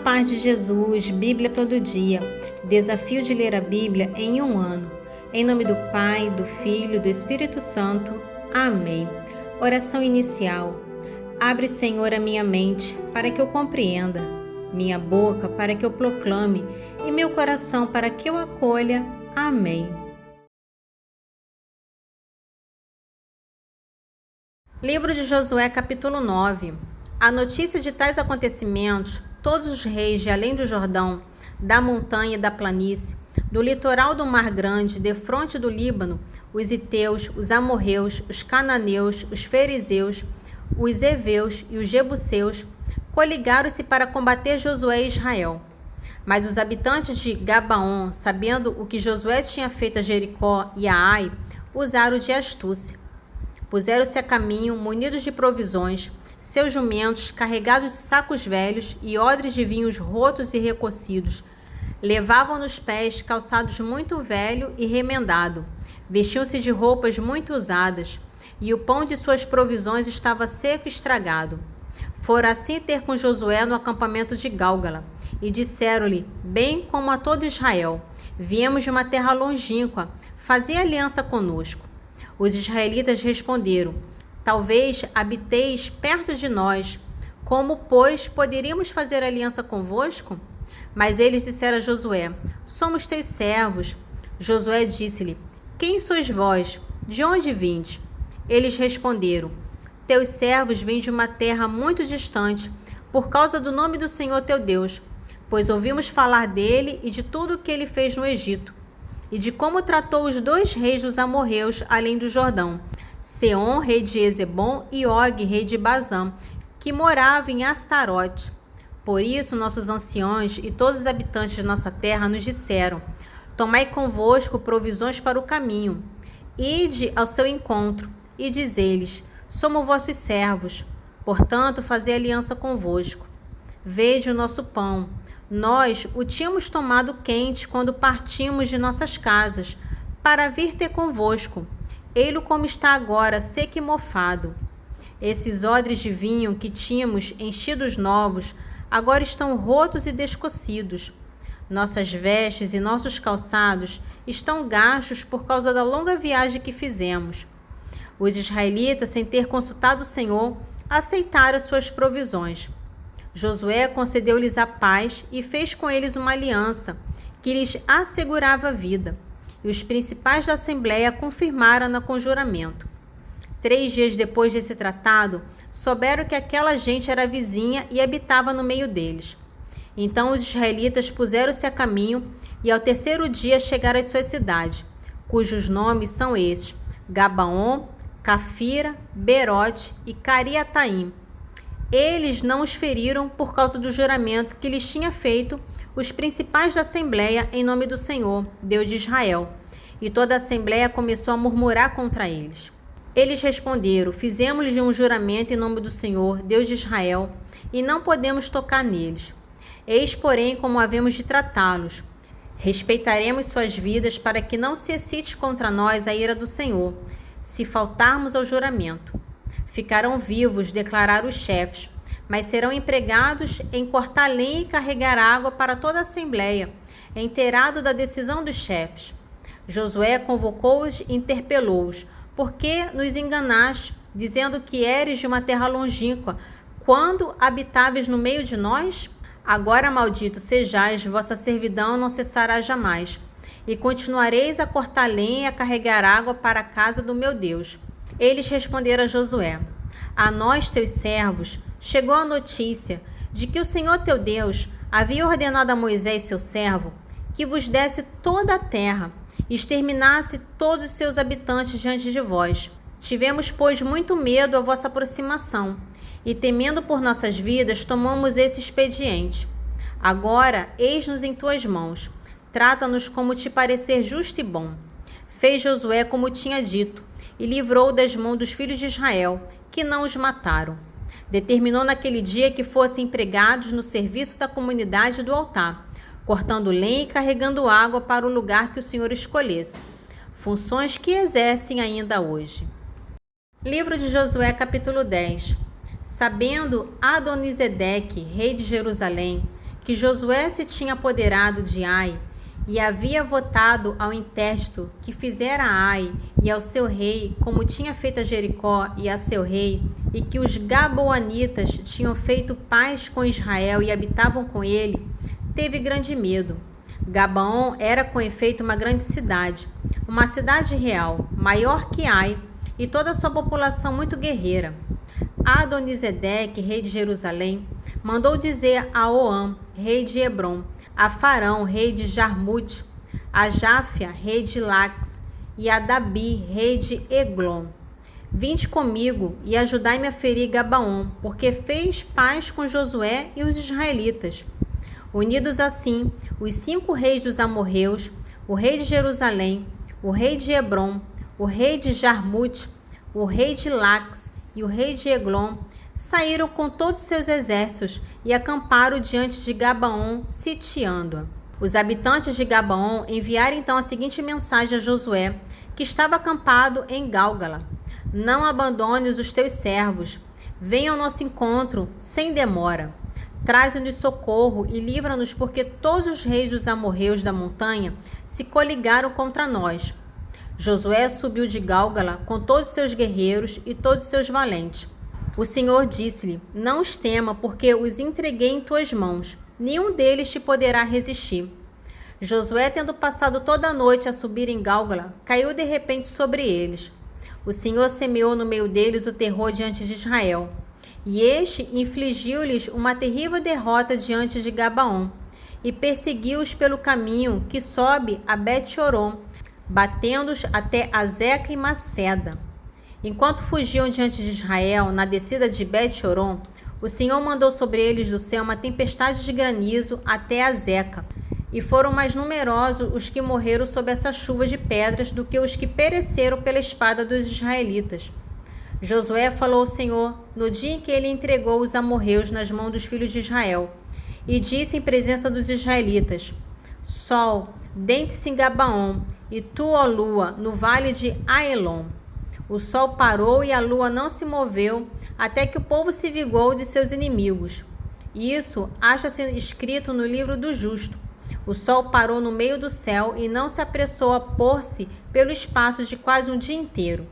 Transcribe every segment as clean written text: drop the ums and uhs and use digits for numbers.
paz de Jesus, Bíblia todo dia. Desafio de ler a Bíblia em um ano. Em nome do Pai, do Filho e do Espírito Santo. Amém. Oração inicial. Abre, Senhor, a minha mente para que eu compreenda, minha boca para que eu proclame e meu coração para que eu acolha. Amém. Livro de Josué, capítulo 9. A notícia de tais acontecimentos, todos os reis de além do Jordão, da montanha e da planície, do litoral do Mar Grande, defronte do Líbano, os heteus, os amorreus, os cananeus, os fariseus, os heveus e os jebuseus, coligaram-se para combater Josué e Israel. Mas os habitantes de Gabaon, sabendo o que Josué tinha feito a Jericó e a Ai, usaram de astúcia. Puseram-se a caminho, munidos de provisões, seus jumentos carregados de sacos velhos e odres de vinhos rotos e recocidos. Levavam nos pés calçados muito velho e remendado. Vestiam-se de roupas muito usadas, e o pão de suas provisões estava seco e estragado. Foram assim ter com Josué no acampamento de Gálgala, e disseram-lhe, bem como a todo Israel, viemos de uma terra longínqua, fazei aliança conosco. Os israelitas responderam, talvez habiteis perto de nós, como, pois, poderíamos fazer aliança convosco? Mas eles disseram a Josué, somos teus servos. Josué disse-lhe, quem sois vós? De onde vindes? Eles responderam, teus servos vêm de uma terra muito distante, por causa do nome do Senhor teu Deus, pois ouvimos falar dele e de tudo o que ele fez no Egito, e de como tratou os dois reis dos amorreus além do Jordão, Seom, rei de Ezebom, e Og, rei de Bazã, que morava em Astarote. Por isso, nossos anciões e todos os habitantes de nossa terra nos disseram, tomai convosco provisões para o caminho, ide ao seu encontro, e diz-lhes, somos vossos servos, portanto, fazei aliança convosco. Vede o nosso pão. Nós o tínhamos tomado quente quando partimos de nossas casas, para vir ter convosco. Ei-lo como está agora, seco e mofado. Esses odres de vinho que tínhamos enchidos novos, agora estão rotos e descocidos. Nossas vestes e nossos calçados estão gastos por causa da longa viagem que fizemos. Os israelitas, sem ter consultado o Senhor, aceitaram suas provisões. Josué concedeu-lhes a paz e fez com eles uma aliança que lhes assegurava a vida. E os principais da Assembleia confirmaram-na com juramento. 3 dias depois desse tratado, souberam que aquela gente era vizinha e habitava no meio deles. Então os israelitas puseram-se a caminho e ao terceiro dia chegaram às suas cidades, cujos nomes são estes, Gabaon, Cafira, Berote e Cariataim. Eles não os feriram por causa do juramento que lhes tinha feito os principais da Assembleia em nome do Senhor, Deus de Israel. E toda a Assembleia começou a murmurar contra eles. Eles responderam, fizemos-lhes um juramento em nome do Senhor, Deus de Israel, e não podemos tocar neles. Eis, porém, como havemos de tratá-los. Respeitaremos suas vidas para que não se excite contra nós a ira do Senhor, se faltarmos ao juramento. Ficarão vivos, declararam os chefes, mas serão empregados em cortar lenha e carregar água para toda a Assembleia, inteirado da decisão dos chefes. Josué convocou-os e interpelou-os, por que nos enganaste, dizendo que eres de uma terra longínqua, quando habitáveis no meio de nós? Agora, maldito sejais, vossa servidão não cessará jamais, e continuareis a cortar lenha e a carregar água para a casa do meu Deus. Eles responderam a Josué, a nós, teus servos, chegou a notícia de que o Senhor teu Deus havia ordenado a Moisés, seu servo, que vos desse toda a terra e exterminasse todos os seus habitantes diante de vós. Tivemos, pois, muito medo à vossa aproximação, e temendo por nossas vidas, tomamos esse expediente. Agora, eis-nos em tuas mãos. Trata-nos como te parecer justo e bom. Fez Josué como tinha dito, e livrou das mãos dos filhos de Israel, que não os mataram. Determinou naquele dia que fossem empregados no serviço da comunidade do altar, cortando lenha e carregando água para o lugar que o Senhor escolhesse, funções que exercem ainda hoje. Livro de Josué, capítulo 10. Sabendo Adonisedeque, rei de Jerusalém, que Josué se tinha apoderado de Ai e havia votado ao intérprete que fizera a Ai e ao seu rei, como tinha feito a Jericó e a seu rei, e que os Gabaonitas tinham feito paz com Israel e habitavam com ele, teve grande medo. Gabaon era com efeito uma grande cidade, uma cidade real, maior que Ai, e toda a sua população muito guerreira. Adonisedeque, rei de Jerusalém, mandou dizer a Oam, rei de Hebrom, a Farão, rei de Jarmute, a Jáfia, rei de Lax, e a Dabi, rei de Eglon: vinde comigo e ajudai-me a ferir Gabaon, porque fez paz com Josué e os israelitas. Unidos assim, os 5 reis dos amorreus, o rei de Jerusalém, o rei de Hebrom, o rei de Jarmute, o rei de Lax e o rei de Eglon, saíram com todos seus exércitos e acamparam diante de Gabaon, sitiando-a. Os habitantes de Gabaon enviaram então a seguinte mensagem a Josué, que estava acampado em Gálgala: não abandones os teus servos, venha ao nosso encontro sem demora. Traze-nos socorro e livra-nos, porque todos os reis dos amorreus da montanha se coligaram contra nós. Josué subiu de Gálgala com todos os seus guerreiros e todos os seus valentes. O Senhor disse-lhe: não os tema, porque os entreguei em tuas mãos. Nenhum deles te poderá resistir. Josué, tendo passado toda a noite a subir em Gálgala, caiu de repente sobre eles. O Senhor semeou no meio deles o terror diante de Israel. E este infligiu-lhes uma terrível derrota diante de Gabaon, e perseguiu-os pelo caminho que sobe a Bet-horon, batendo-os até Azeca e Maceda. Enquanto fugiam diante de Israel, na descida de Bet-horon, o Senhor mandou sobre eles do céu uma tempestade de granizo até Azeca, e foram mais numerosos os que morreram sob essa chuva de pedras do que os que pereceram pela espada dos israelitas. Josué falou ao Senhor no dia em que ele entregou os amorreus nas mãos dos filhos de Israel, e disse em presença dos israelitas: Sol, deite-se em Gabaon, e tu, ó lua, no vale de Aelon. O sol parou e a lua não se moveu, até que o povo se vingou de seus inimigos. Isso acha-se escrito no livro do justo. O sol parou no meio do céu e não se apressou a pôr-se pelo espaço de quase um dia inteiro.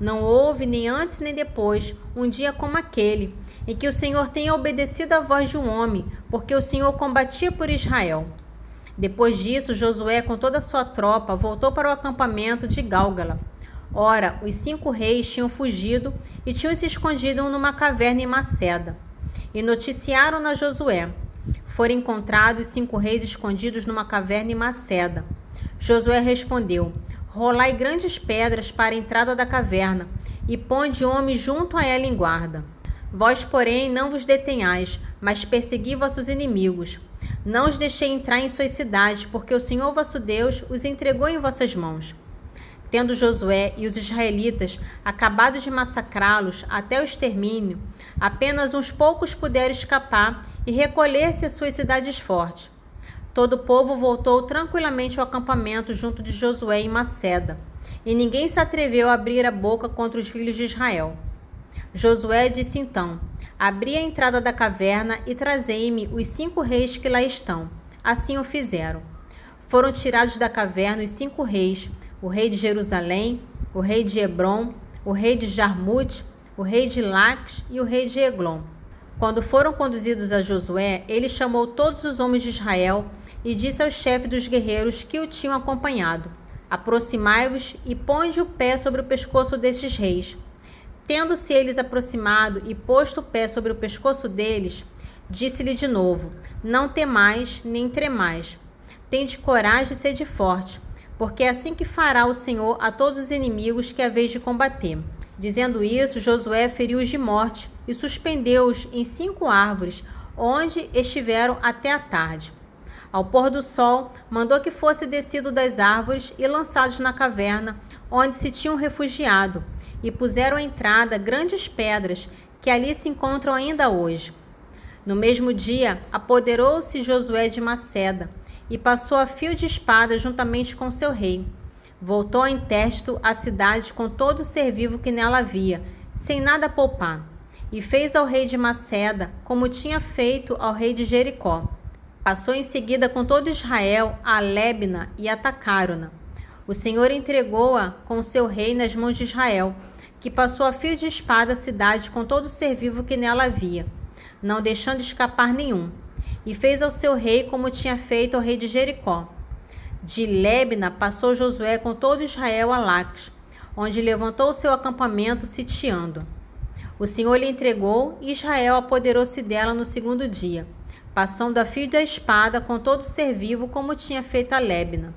Não houve, nem antes nem depois, um dia como aquele, em que o Senhor tenha obedecido à voz de um homem, porque o Senhor combatia por Israel. Depois disso, Josué, com toda a sua tropa, voltou para o acampamento de Gálgala. Ora, os 5 reis tinham fugido e tinham se escondido numa caverna em Maceda. E noticiaram a Josué: foram encontrados 5 reis escondidos numa caverna em Maceda. Josué respondeu: rolai grandes pedras para a entrada da caverna, e ponde homens junto a ela em guarda. Vós, porém, não vos detenhais, mas persegui vossos inimigos. Não os deixei entrar em suas cidades, porque o Senhor vosso Deus os entregou em vossas mãos. Tendo Josué e os israelitas acabado de massacrá-los até o extermínio, apenas uns poucos puderam escapar e recolher-se às suas cidades fortes. Todo o povo voltou tranquilamente ao acampamento junto de Josué em Maceda, e ninguém se atreveu a abrir a boca contra os filhos de Israel. Josué disse então: abri a entrada da caverna e trazei-me os 5 reis que lá estão. Assim o fizeram. Foram tirados da caverna os 5 reis, o rei de Jerusalém, o rei de Hebrom, o rei de Jarmute, o rei de Lax e o rei de Eglon. Quando foram conduzidos a Josué, ele chamou todos os homens de Israel e disse ao chefe dos guerreiros que o tinham acompanhado: aproximai-vos e ponde o pé sobre o pescoço destes reis. Tendo-se eles aproximado e posto o pé sobre o pescoço deles, disse-lhe de novo: não temais nem tremais. Tende coragem e sede forte, porque é assim que fará o Senhor a todos os inimigos que haveis de combater. Dizendo isso, Josué feriu-os de morte e suspendeu-os em 5 árvores, onde estiveram até a tarde. Ao pôr do sol, mandou que fosse descido das árvores e lançados na caverna, onde se tinham refugiado, e puseram à entrada grandes pedras, que ali se encontram ainda hoje. No mesmo dia, apoderou-se Josué de Maceda, e passou a fio de espada juntamente com seu rei. Voltou em Térgito à cidade com todo o ser vivo que nela havia, sem nada poupar, e fez ao rei de Maceda como tinha feito ao rei de Jericó. Passou em seguida com todo Israel a Libna e atacaram-na. O Senhor entregou-a com seu rei nas mãos de Israel, que passou a fio de espada a cidade com todo ser vivo que nela havia, não deixando escapar nenhum, e fez ao seu rei como tinha feito ao rei de Jericó. De Libna passou Josué com todo Israel a Laques, onde levantou o seu acampamento sitiando. O Senhor lhe entregou, e Israel apoderou-se dela no segundo dia, passando a fio da espada com todo ser vivo, como tinha feito a Libna.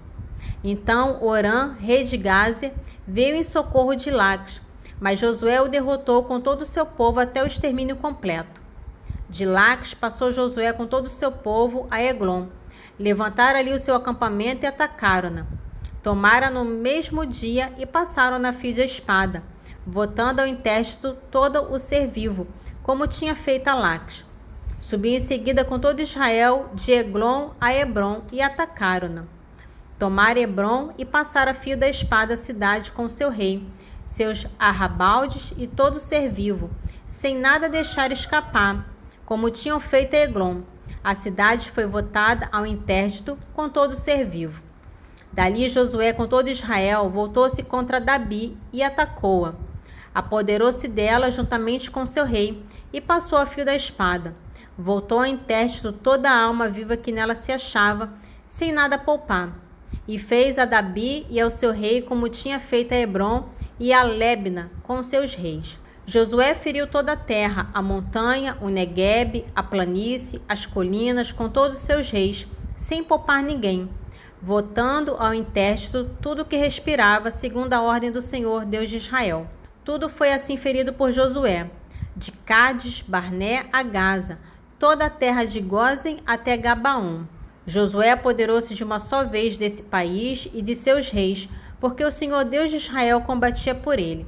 Então Orã, rei de Gaze, veio em socorro de Laques, mas Josué o derrotou com todo o seu povo até o extermínio completo. De Laques passou Josué com todo o seu povo a Eglon. Levantaram ali o seu acampamento e atacaram-na. Tomaram no mesmo dia e passaram na fio da espada, botando ao intérprete todo o ser vivo, como tinha feito a Laques. Subiu em seguida com todo Israel de Eglon a Hebron e atacaram-na. Tomaram Hebron e passaram a fio da espada a cidade com seu rei, seus arrabaldes e todo o ser vivo, sem nada deixar escapar, como tinham feito a Eglon. A cidade foi votada ao intérprete com todo o ser vivo. Dali Josué com todo Israel voltou-se contra Dabi e atacou-a. Apoderou-se dela juntamente com seu rei e passou a fio da espada. Voltou ao intérprete toda a alma viva que nela se achava, sem nada poupar. E fez a Dabi e ao seu rei como tinha feito a Hebron e a Libna com seus reis. Josué feriu toda a terra, a montanha, o Neguebe, a planície, as colinas, com todos os seus reis, sem poupar ninguém, votando ao intérprete tudo o que respirava, segundo a ordem do Senhor, Deus de Israel. Tudo foi assim ferido por Josué, de Cádiz, Barné a Gaza, toda a terra de Gósen até Gabaon. Josué apoderou-se de uma só vez desse país e de seus reis, porque o Senhor Deus de Israel combatia por ele.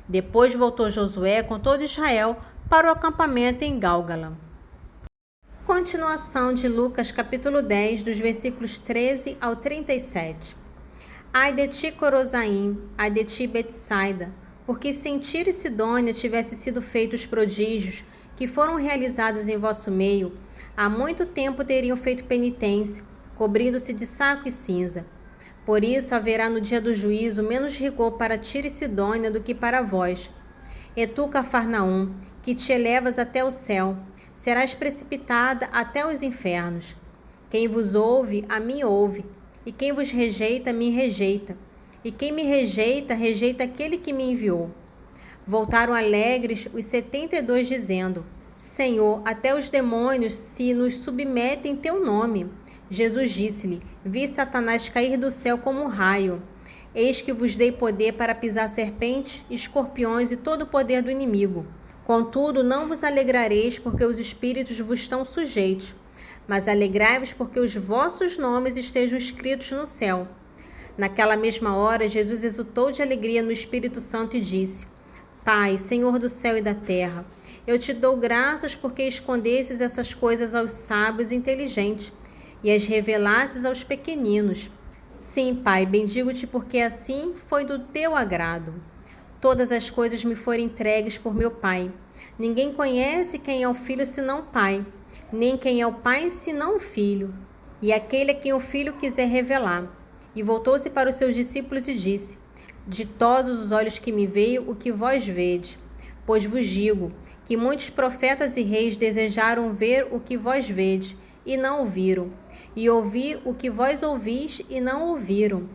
Depois voltou Josué com todo Israel para o acampamento em Gálgala. Continuação de Lucas capítulo 10, dos versículos 13 ao 37. Ai de ti, Corozaim, ai de ti, Betsaida, porque se em Tiro e Sidônia tivessem sido feitos prodígios que foram realizados em vosso meio, há muito tempo teriam feito penitência, cobrindo-se de saco e cinza. Por isso haverá no dia do juízo menos rigor para Tiro e Sidônia do que para vós. E tu, Cafarnaum, que te elevas até o céu, serás precipitada até os infernos. Quem vos ouve, a mim ouve, e quem vos rejeita, me rejeita. E quem me rejeita, rejeita aquele que me enviou. Voltaram alegres os 72, dizendo: Senhor, até os demônios se nos submetem em teu nome. Jesus disse-lhe: Vi Satanás cair do céu como um raio. Eis que vos dei poder para pisar serpentes, escorpiões e todo o poder do inimigo. Contudo, não vos alegrareis porque os espíritos vos estão sujeitos, mas alegrai-vos porque os vossos nomes estejam escritos no céu. Naquela mesma hora, Jesus exultou de alegria no Espírito Santo e disse: Pai, Senhor do céu e da terra, eu te dou graças porque escondestes essas coisas aos sábios e inteligentes e as revelastes aos pequeninos. Sim, Pai, bendigo-te porque assim foi do teu agrado. Todas as coisas me foram entregues por meu Pai. Ninguém conhece quem é o Filho senão o Pai, nem quem é o Pai senão o Filho, e aquele a quem o Filho quiser revelar. E voltou-se para os seus discípulos e disse: Ditosos os olhos que me veem o que vós vedes. Pois vos digo que muitos profetas e reis desejaram ver o que vós vedes, e não ouviram, e ouvir o que vós ouvis, e não ouviram.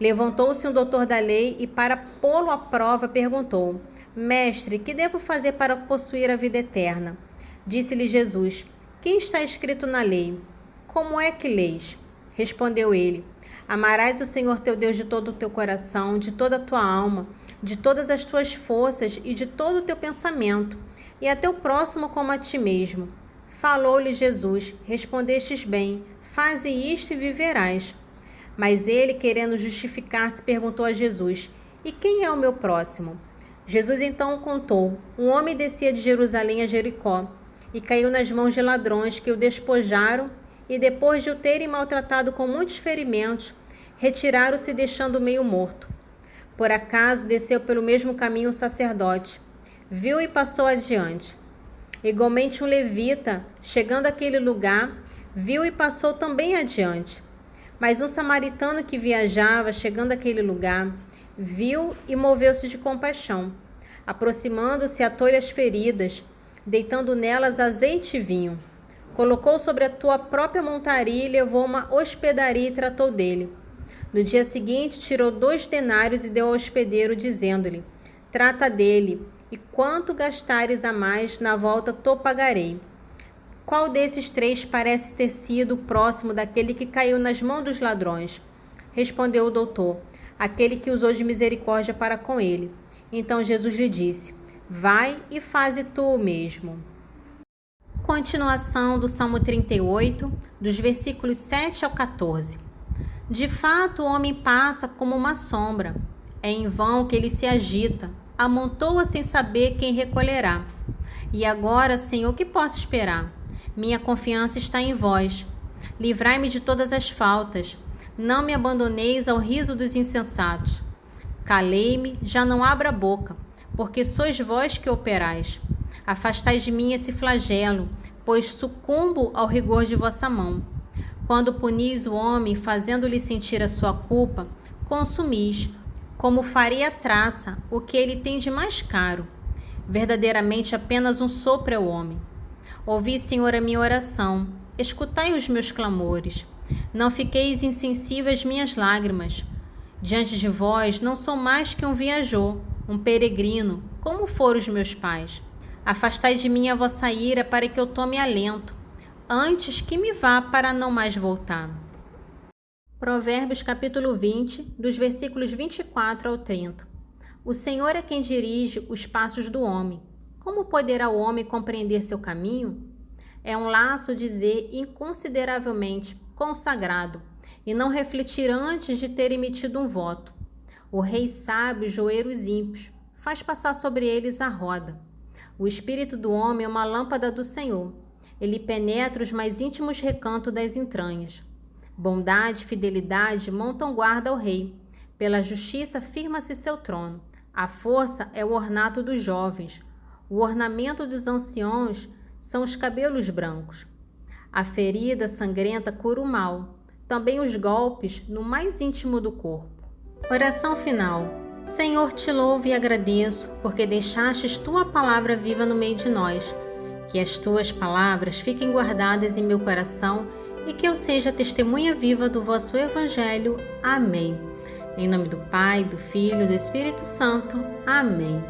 Levantou-se um doutor da lei e, para pô-lo à prova, perguntou: Mestre, que devo fazer para possuir a vida eterna? Disse-lhe Jesus: Quem está escrito na lei? Como é que leis? Respondeu ele: Amarás o Senhor teu Deus de todo o teu coração, de toda a tua alma, de todas as tuas forças e de todo o teu pensamento, e a teu próximo como a ti mesmo. Falou-lhe Jesus: Respondestes bem, faze isto e viverás. Mas ele, querendo justificar-se, perguntou a Jesus: E quem é o meu próximo? Jesus então contou: Um homem descia de Jerusalém a Jericó e caiu nas mãos de ladrões que o despojaram e, depois de o terem maltratado com muitos ferimentos, retiraram-se deixando-o meio morto. Por acaso desceu pelo mesmo caminho um sacerdote, viu e passou adiante. Igualmente um levita, chegando àquele lugar, viu e passou também adiante. Mas um samaritano que viajava, chegando àquele lugar, viu e moveu-se de compaixão. Aproximando-se, atou-lhe as feridas, deitando nelas azeite e vinho. Colocou sobre a tua própria montaria e levou uma hospedaria e tratou dele. No dia seguinte, tirou 2 denários e deu ao hospedeiro, dizendo-lhe: trata dele, e quanto gastares a mais, na volta te pagarei. Qual desses 3 parece ter sido próximo daquele que caiu nas mãos dos ladrões? Respondeu o doutor: aquele que usou de misericórdia para com ele. Então Jesus lhe disse: vai e faze tu o mesmo. Continuação do Salmo 38, dos versículos 7 ao 14. De fato, o homem passa como uma sombra. É em vão que ele se agita, amontoa sem saber quem recolherá. E agora, Senhor, que posso esperar? Minha confiança está em vós. Livrai-me de todas as faltas. Não me abandoneis ao riso dos insensatos. Calei-me, já não abra a boca, porque sois vós que operais. Afastai de mim esse flagelo, pois sucumbo ao rigor de vossa mão. Quando punis o homem, fazendo-lhe sentir a sua culpa, consumis, como faria a traça, o que ele tem de mais caro. Verdadeiramente apenas um sopro é o homem. Ouvi, Senhor, a minha oração, escutai os meus clamores. Não fiqueis insensíveis às minhas lágrimas. Diante de vós não sou mais que um viajor, um peregrino, como foram os meus pais. Afastai de mim a vossa ira para que eu tome alento, antes que me vá para não mais voltar. Provérbios capítulo 20, dos versículos 24 ao 30. O Senhor é quem dirige os passos do homem. Como poderá o homem compreender seu caminho? É um laço dizer inconsideravelmente consagrado e não refletir antes de ter emitido um voto. O rei sabe joer os ímpios, faz passar sobre eles a roda. O espírito do homem é uma lâmpada do Senhor. Ele penetra os mais íntimos recantos das entranhas. Bondade e fidelidade montam guarda ao rei. Pela justiça firma-se seu trono. A força é o ornato dos jovens. O ornamento dos anciãos são os cabelos brancos. A ferida sangrenta cura o mal. Também os golpes no mais íntimo do corpo. Oração final. Senhor, te louvo e agradeço, porque deixastes tua palavra viva no meio de nós. Que as tuas palavras fiquem guardadas em meu coração e que eu seja testemunha viva do vosso Evangelho. Amém. Em nome do Pai, do Filho e do Espírito Santo. Amém.